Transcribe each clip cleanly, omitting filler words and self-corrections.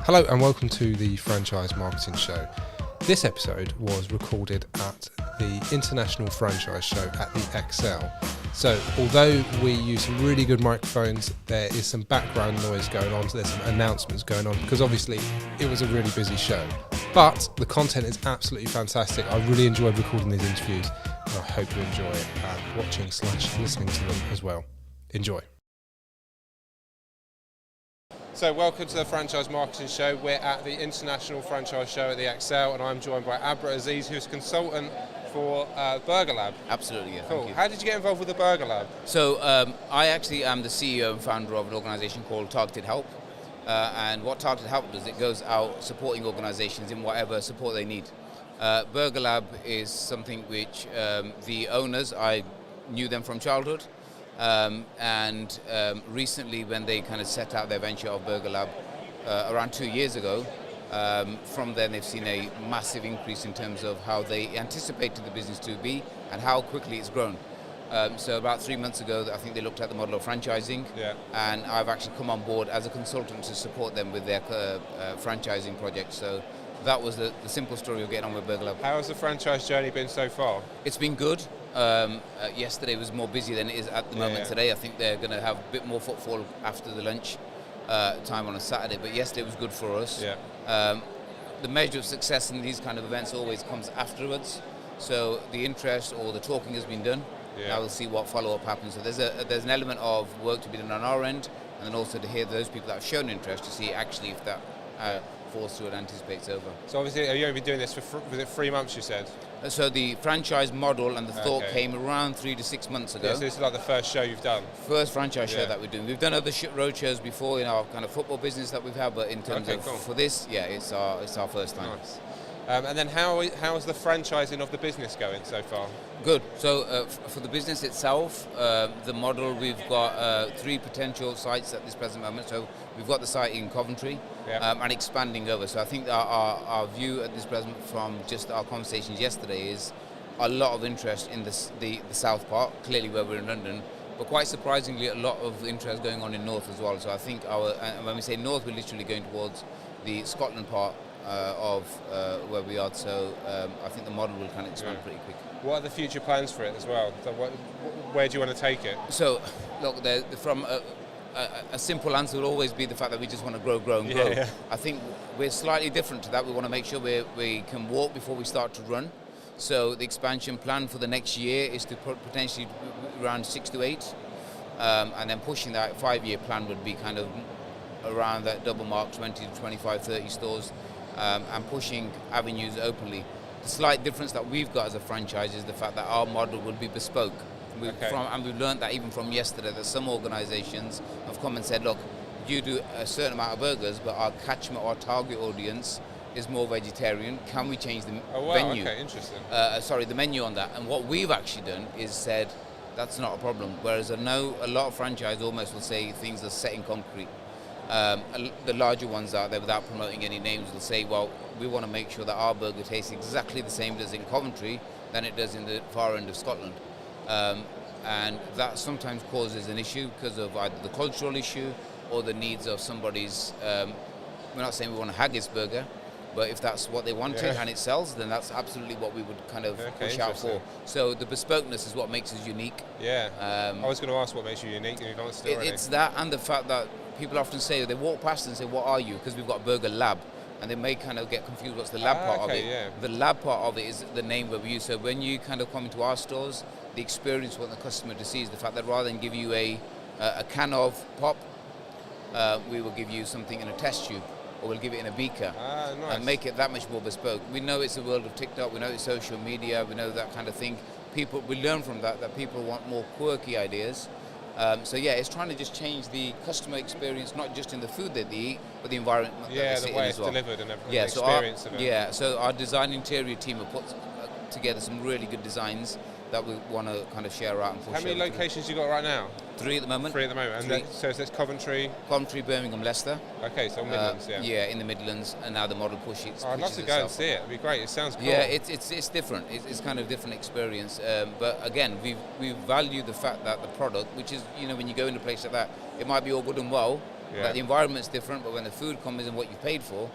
Hello and welcome to the Franchise Marketing Show. This episode was recorded at the International Franchise Show at the Excel. So although we use some really good microphones, there is some background noise going on, so there's some announcements going on because obviously it was a really busy show. But the content is absolutely fantastic. I really enjoyed recording these interviews and I hope you enjoy watching/listening to them as well. Enjoy. So welcome to the Franchise Marketing Show. We're at the International Franchise Show at the Excel and I'm joined by Abrar Aziz, who's a consultant for BRGR Lab. Absolutely, yeah. Cool. How did you get involved with the BRGR Lab? So I actually am the CEO and founder of an organisation called Targeted Help. And what Targeted Help does, it goes out supporting organisations in whatever support they need. BRGR Lab is something which the owners, I knew them from childhood. And recently when they kind of set out their venture of BRGR Lab around 2 years ago, from then they've seen a massive increase in terms of how they anticipated the business to be and how quickly it's grown. So about 3 months ago, I think they looked at the model of franchising, and I've actually come on board as a consultant to support them with their franchising project. So that was the simple story of getting on with BRGR Lab. How has the franchise journey been so far? It's been good. Yesterday was more busy than it is at the moment today. I think they're going to have a bit more footfall after the lunch time on a Saturday, but yesterday was good for us. The measure of success in these kind of events always comes afterwards. So the interest or the talking has been done. Now we'll see what follow-up happens. So there's an element of work to be done on our end, and then also to hear those people that have shown interest to see actually if that falls through and anticipates over. So obviously you've only been doing this for was it 3 months, you said? So the franchise model and the thought came around 3 to 6 months ago. So this is like the first show you've done? First franchise show that we're doing. We've done other road shows before in our kind of football business that we've had, but in terms of for this, it's our first time. Nice. And then how is the franchising of the business going so far? Good. So for the business itself, the model, we've got 3 potential sites at this present moment. So we've got the site in Coventry and expanding over. So I think our view at this present from just our conversations yesterday is a lot of interest in the south part, clearly where we're in London, but quite surprisingly a lot of interest going on in north as well. So I think when we say north, we're literally going towards the Scotland part of where we are, so I think the model will kind of expand pretty quick. What are the future plans for it as well? So where do you want to take it? So, look, from a simple answer will always be the fact that we just want to grow and grow. I think we're slightly different to that. We want to make sure we can walk before we start to run. So the expansion plan for the next year is to potentially around 6 to 8, and then pushing that 5-year plan would be kind of around that double mark, 20 to 25, 30 stores. And pushing avenues openly. The slight difference that we've got as a franchise is the fact that our model will be bespoke. And we've learned that even from yesterday, that some organisations have come and said, look, you do a certain amount of burgers, but our catchment or target audience is more vegetarian. Can we change the menu? Okay, interesting. The menu on that. And what we've actually done is said, that's not a problem. Whereas I know a lot of franchise almost will say things are set in concrete. The larger ones out there, without promoting any names, will say, well, we want to make sure that our burger tastes exactly the same as in Coventry than it does in the far end of Scotland. And that sometimes causes an issue because of either the cultural issue or the needs of somebody's, we're not saying we want a haggis burger, but if that's what they wanted and it sells, then that's absolutely what we would kind of push out for. So the bespokeness is what makes us unique. I was going to ask what makes you unique, and you've answered it already. It's that, and the fact that people often say, they walk past and say, what are you? Because we've got BRGR Lab, and they may kind of get confused what's the lab part of it. The lab part of it is the name that we use. So when you kind of come into our stores, the experience what the customer to see is the fact that rather than give you a can of pop, we will give you something in a test tube, or we'll give it in a beaker, and make it that much more bespoke. We know it's a world of TikTok, we know it's social media, we know that kind of thing. We learn from that people want more quirky ideas. It's trying to just change the customer experience, not just in the food that they eat, but the environment that they sit in as well. The way it's delivered and everything, the experience of it. So our design interior team have put together some really good designs that we want to kind of share out and push. How many locations you got right now? 3 at the moment. 3 at the moment. And so it's Coventry? Coventry, Birmingham, Leicester. Okay, so Midlands, Yeah, in the Midlands, and now the model pushes. I'd love to go and see it. It'd be great. It sounds cool. Yeah, it's different. It's kind of different experience. But again, we value the fact that the product, which is, when you go into a place like that, it might be all good and well, Yeah. That the environment's different, but when the food comes and what you paid for,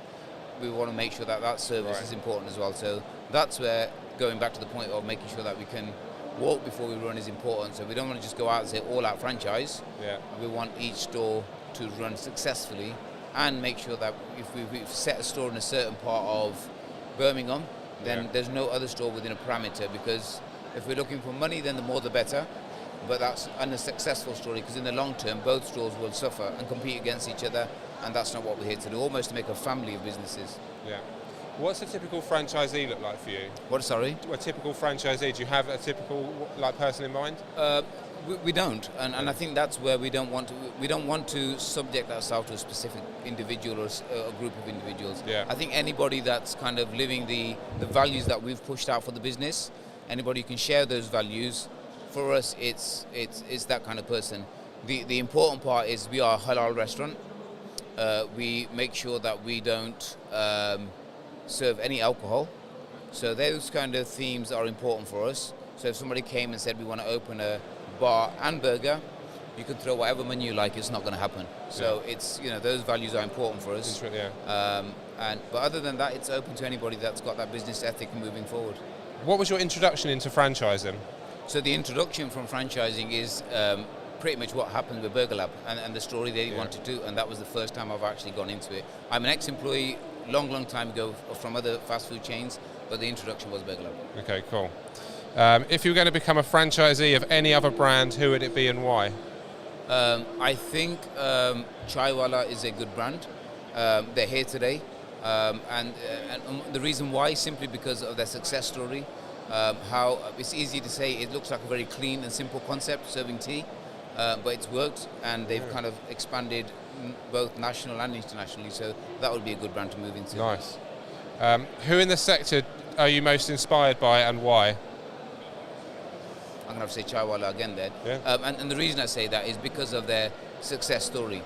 we want to make sure that that service is important as well. So that's where going back to the point of making sure that we can walk before we run is important. So we don't want to just go out and say all out franchise. Yeah. We want each store to run successfully and make sure that if we've set a store in a certain part of Birmingham, then there's no other store within a parameter, because if we're looking for money, then the more the better. But that's a successful story, because in the long term, both stores will suffer and compete against each other, and that's not what we're here to do, almost to make a family of businesses. Yeah. What's a typical franchisee look like for you? What, sorry? A typical franchisee, do you have a typical person in mind? We don't, and I think that's where we don't want to subject ourselves to a specific individual or a group of individuals. Yeah. I think anybody that's kind of living the values that we've pushed out for the business, anybody who can share those values, for us it's that kind of person. The important part is we are a halal restaurant. We make sure that we don't serve any alcohol. So those kind of themes are important for us. So if somebody came and said we want to open a bar and burger, you could throw whatever menu you like, it's not going to happen. So it's, those values are important for us. But other than that, it's open to anybody that's got that business ethic moving forward. What was your introduction into franchising? So the introduction from franchising is pretty much what happened with BRGR Lab and the story they want to do, and that was the first time I've actually gone into it. I'm an ex-employee long time ago from other fast food chains, but the introduction was BRGR Lab. Okay, cool. If you were going to become a franchisee of any other brand, who would it be and why? I think Chaiwala is a good brand. They're here today, and the reason why, simply because of their success story. How it's easy to say, it looks like a very clean and simple concept, serving tea, but it's worked, and they've kind of expanded both national and internationally, so that would be a good brand to move into. Nice. Who in the sector are you most inspired by, and why? I'm going to have to say Chaiwala again there. Yeah. And the reason I say that is because of their success story.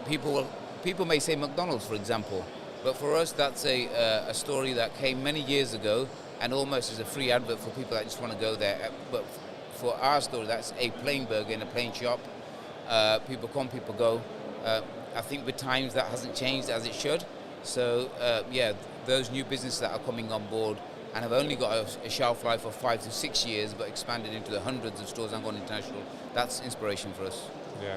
People may say McDonald's, for example, but for us that's a story that came many years ago and almost as a free advert for people that just want to go there. But for our story, that's a plain burger in a plain shop. People come, people go. I think with times that hasn't changed as it should. So those new businesses that are coming on board and have only got a shelf life of 5 to 6 years, but expanded into the hundreds of stores and gone international, that's inspiration for us. Yeah.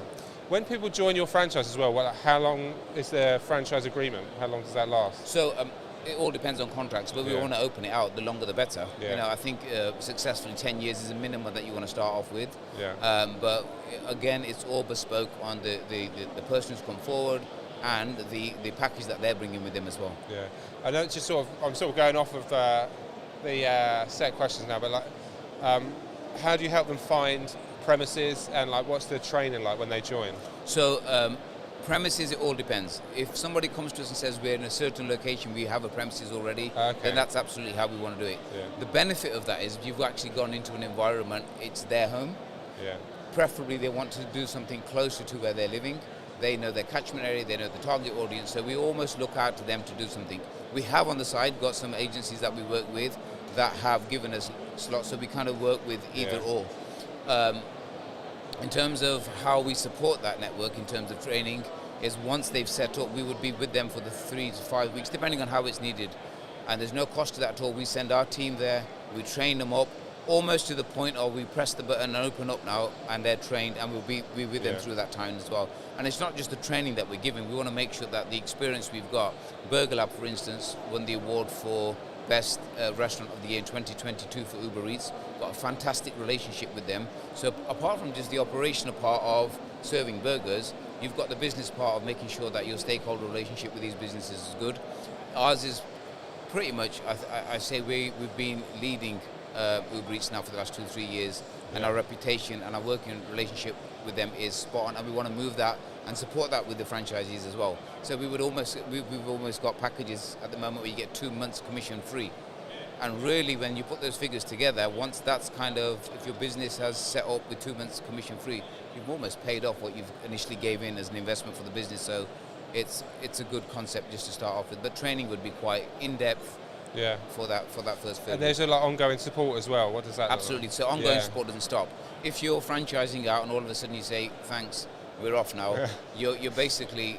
When people join your franchise as well, how long is the franchise agreement? How long does that last? So it all depends on contracts, but we want to open it out. The longer the better. Yeah. I think successfully 10 years is a minimum that you want to start off with. Yeah. But again, it's all bespoke on the person who's come forward and the package that they're bringing with them as well. Yeah. I know it's just I'm sort of going off of the set questions now, but how do you help them find premises, and what's the training like when they join? So premises, it all depends. If somebody comes to us and says we're in a certain location, we have a premises already, then that's absolutely how we want to do it. Yeah. The benefit of that is you've actually gone into an environment, it's their home. Yeah. Preferably they want to do something closer to where they're living. They know their catchment area, they know the target audience, so we almost look out to them to do something. We have on the side got some agencies that we work with that have given us slots, so we kind of work with either or. In terms of how we support that network, in terms of training, is once they've set up, we would be with them for the 3 to 5 weeks, depending on how it's needed. And there's no cost to that at all. We send our team there, we train them up, almost to the point of we press the button and open up now, and they're trained, and we'll be with them through that time as well. And it's not just the training that we're giving, we want to make sure that the experience we've got, BRGR Lab, for instance, won the award for Best Restaurant of the Year in 2022 for Uber Eats. Got a fantastic relationship with them. So apart from just the operational part of serving burgers, you've got the business part of making sure that your stakeholder relationship with these businesses is good. Ours is pretty much, I say we've been leading Uber Eats now for the last 2 or 3 years, and our reputation and our working relationship with them is spot on, and we want to move that and support that with the franchisees as well. So we've almost got packages at the moment where you get 2 months commission free. And really, when you put those figures together, once that's kind of, if your business has set up with 2 months commission free, you've almost paid off what you've initially gave in as an investment for the business. So it's a good concept just to start off with. But training would be quite in-depth for that first phase. And there's a lot of ongoing support as well. What does that Absolutely. look like? So ongoing support doesn't stop. If you're franchising out and all of a sudden you say, thanks, we're off now, you're basically,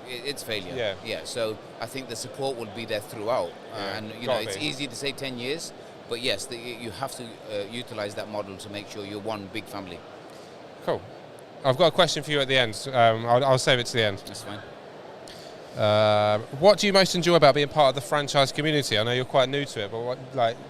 it's failure. Yeah. So I think the support will be there throughout. And, it's easy to say 10 years, but yes, you have to utilize that model to make sure you're one big family. Cool. I've got a question for you at the end. I'll save it to the end. That's fine. What do you most enjoy about being part of the franchise community? I know you're quite new to it, but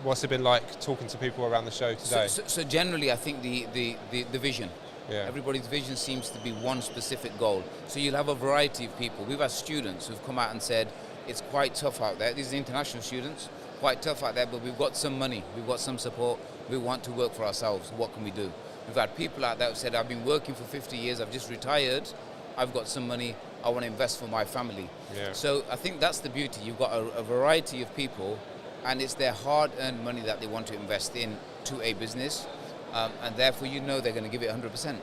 what's it been like talking to people around the show today? So generally, I think the vision. Yeah. Everybody's vision seems to be one specific goal. So you'll have a variety of people. We've had students who've come out and said, it's quite tough out there. These are international students, quite tough out there, but we've got some money, we've got some support, we want to work for ourselves. What can we do? We've had people out there who said, I've been working for 50 years, I've just retired, I've got some money, I want to invest for my family. Yeah. So I think that's the beauty. You've got a variety of people, and it's their hard-earned money that they want to invest into a business. And therefore, they're going to give it 100%.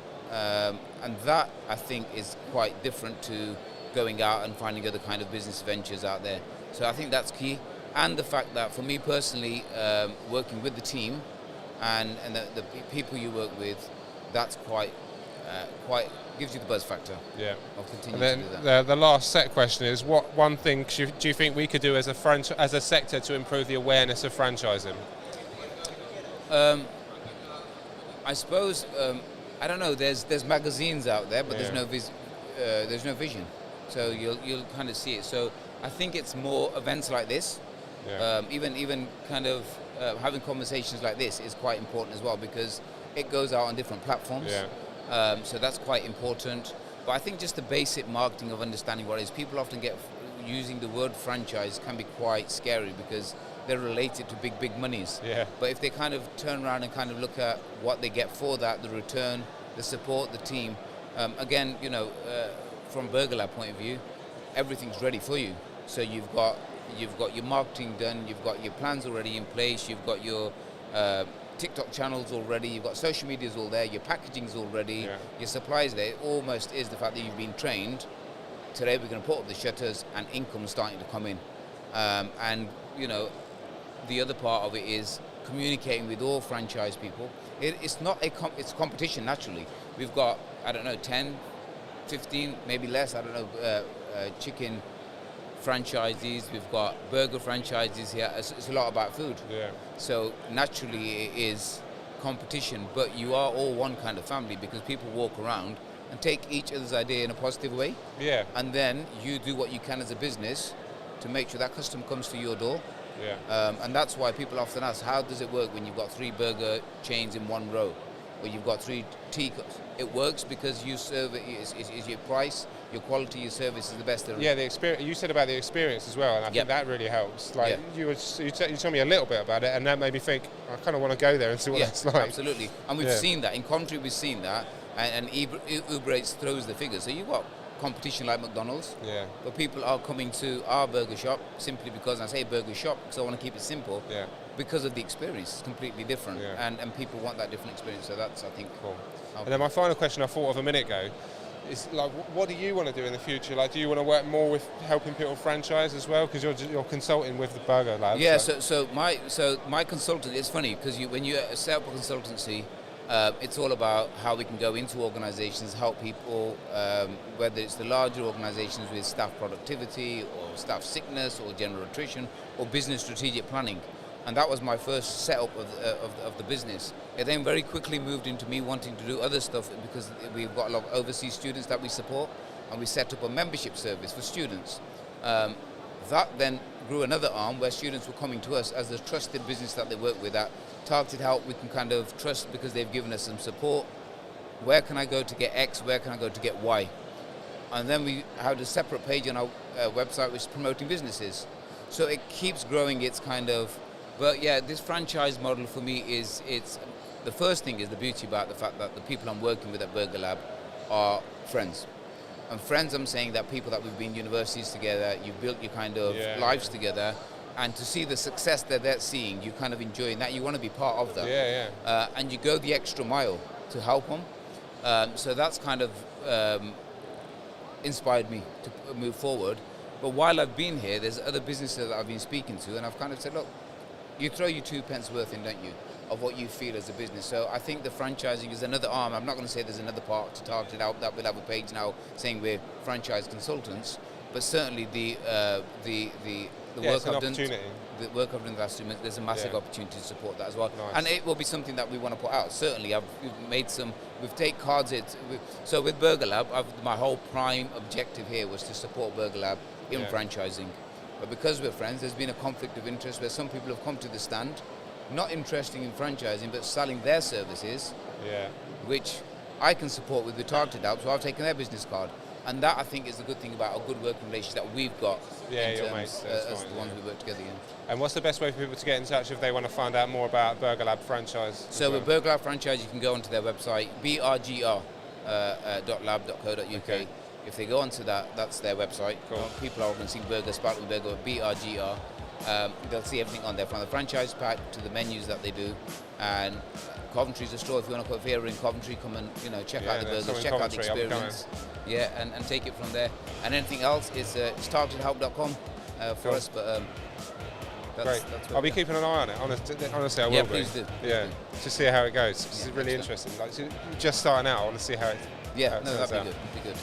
And that, I think, is quite different to going out and finding other kind of business ventures out there. So I think that's key. And the fact that, for me personally, working with the team and the people you work with, that's quite gives you the buzz factor. Yeah. I'll continue and to do then that. the last set question is, what one thing do you think we could do as a sector to improve the awareness of franchising? I suppose, I don't know, there's magazines out there, but there's no vision. So you'll kind of see it. So I think it's more events like this. Yeah. Even kind of having conversations like this is quite important as well, because it goes out on different platforms. Yeah. So that's quite important. But I think just the basic marketing of understanding what it is. People often get using the word franchise can be quite scary because they're related to big monies. Yeah. But if they kind of turn around and kind of look at what they get for that, the return, the support, the team, again, from BRGR Lab point of view, everything's ready for you. So you've got your marketing done, you've got your plans already in place, you've got your TikTok channels already, you've got social media's all there, your packaging's all ready, your supplies there. It almost is the fact that you've been trained. Today we're going to put up the shutters and income's starting to come in. And the other part of it is communicating with all franchise people. It's not it's competition naturally. We've got, 10, 15, maybe less, chicken franchisees, we've got burger franchises here. It's a lot about food. Yeah. So naturally it is competition, but you are all one kind of family because people walk around and take each other's idea in a positive way. Yeah. And then you do what you can as a business to make sure that customer comes to your door. Yeah. And that's why people often ask, how does it work when you've got 3 burger chains in one row, or you've got 3 teacups? It works because you serve it, is your price, your quality, your service is the best. Yeah, the experience. You said about the experience as well, and I think that really helps. You told me a little bit about it, and that made me think I kind of want to go there and see what that's like. Absolutely, and we've seen that in country. We've seen that, and Uber Eats throws the figures. So you've got competition like McDonald's, but people are coming to our burger shop simply because, I say burger shop because I want to keep it simple, because of the experience. It's completely different, and people want that different experience, so that's, I think, cool. And then my final question I thought of a minute ago is, like, what do you want to do in the future? Like, do you want to work more with helping people franchise as well? Because you're consulting with the BRGR Lab. Yeah, so my consultant, it's funny because when you set up a consultancy, it's all about how we can go into organizations, help people, whether it's the larger organizations with staff productivity or staff sickness or general attrition or business strategic planning. And that was my first setup of the business. It then very quickly moved into me wanting to do other stuff because we've got a lot of overseas students that we support, and we set up a membership service for students. That then grew another arm where students were coming to us as the trusted business that they work with. That targeted help we can kind of trust because they've given us some support. Where can I go to get X? Where can I go to get Y? And then we had a separate page on our website which is promoting businesses. So it keeps growing. It's kind of, but yeah, this franchise model for me is, it's the first thing is the beauty about the fact that the people I'm working with at BRGR Lab are friends. And friends, I'm saying that people that we've been universities together, you've built your kind of lives together, and to see the success that they're seeing, you kind of enjoying that, you want to be part of that. And you go the extra mile to help them. So that's kind of inspired me to move forward. But while I've been here, there's other businesses that I've been speaking to, and I've kind of said, look, you throw your 2 pence worth in, don't you? of what you feel as a business. So I think the franchising is another arm. I'm not going to say there's another part to Targeted Help that we'll have a page now saying we're franchise consultants, but certainly the work I've done. The work I've done the last 2 months, there's a massive opportunity to support that as well. Nice. And it will be something that we want to put out. Certainly, we've taken cards. So with BRGR Lab, my whole prime objective here was to support BRGR Lab in franchising. But because we're friends, there's been a conflict of interest where some people have come to the stand, not interested in franchising, but selling their services, which I can support with the Targeted Help, so I've taken their business card. And that, I think, is the good thing about a good working relationship that we've got in terms as the ones we work together in. And what's the best way for people to get in touch if they want to find out more about BRGR Lab franchise? So with BRGR Lab franchise, you can go onto their website, brgr.lab.co.uk. Okay. If they go onto that, that's their website. Cool. People are going to see burger, sparkling burger, BRGR. They'll see everything on there, from the franchise pack to the menus that they do. And Coventry's a store. If you want to put here in Coventry, come and check out the burgers, check out the experience. And take it from there. And anything else is it's targetedhelp.com for us. But great. I'll be keeping an eye on it. Honestly, I will. Yeah, please do. Yeah, to see how it goes. It's really interesting. Like, just starting out, I want to see how it. That'd be good.